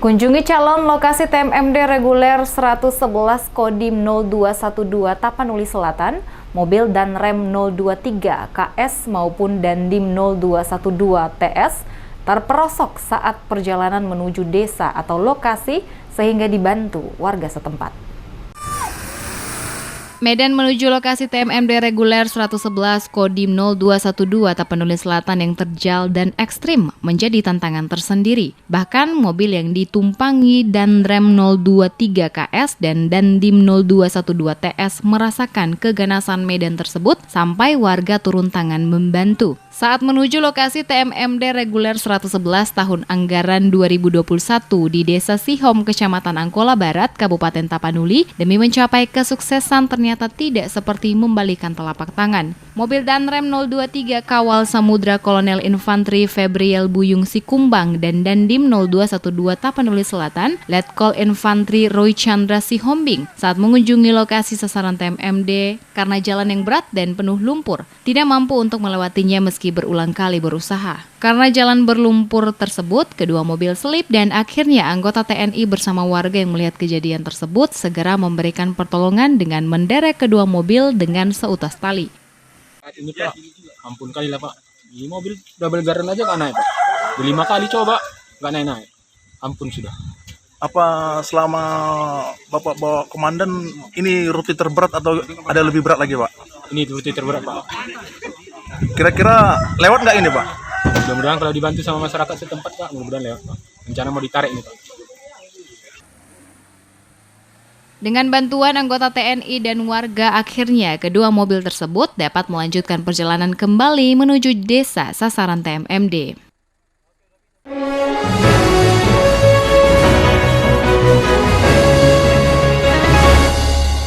Kunjungi calon lokasi TMMD reguler 111 Kodim 0212 Tapanuli Selatan, mobil dan rem 023 KS maupun Dandim 0212 TS terperosok saat perjalanan menuju desa atau lokasi sehingga dibantu warga setempat. Medan menuju lokasi TMMD reguler 111 Kodim 0212 Tapanuli Selatan yang terjal dan ekstrim menjadi tantangan tersendiri. Bahkan mobil yang ditumpangi dan rem 023 KS dan Dandim 0212 TS merasakan keganasan medan tersebut sampai warga turun tangan membantu. Saat menuju lokasi TMMD reguler 111 tahun anggaran 2021 di Desa Sihom, Kecamatan Angkola Barat, Kabupaten Tapanuli, demi mencapai kesuksesan ternyata tidak seperti membalikan telapak tangan. Mobil dan rem 023 Kawal Samudra Kolonel Infantri Febriel Buyung Sikumbang dan Dandim 0212 Tapanuli Selatan, Letkol Infantri Roy Chandra Sihombing saat mengunjungi lokasi sasaran TMMD karena jalan yang berat dan penuh lumpur, tidak mampu untuk melewatinya meski berulang kali berusaha. Karena jalan berlumpur tersebut, kedua mobil selip dan akhirnya anggota TNI bersama warga yang melihat kejadian tersebut segera memberikan pertolongan dengan menderek kedua mobil dengan seutas tali. Ini Pak, ampun kali lah Pak. Ini mobil double garan aja nggak naik Pak. 5 kali coba nggak naik-naik. Ampun sudah. Apa selama Bapak bawa komandan ini rute terberat atau ada lebih berat lagi Pak? Ini rute terberat Pak. Kira-kira lewat nggak ini Pak? Mudah-mudahan kalau dibantu sama masyarakat setempat Pak, mudah-mudahan lewat Pak. Rencana mau ditarik nih Pak. Dengan bantuan anggota TNI dan warga, akhirnya kedua mobil tersebut dapat melanjutkan perjalanan kembali menuju desa sasaran TMMD.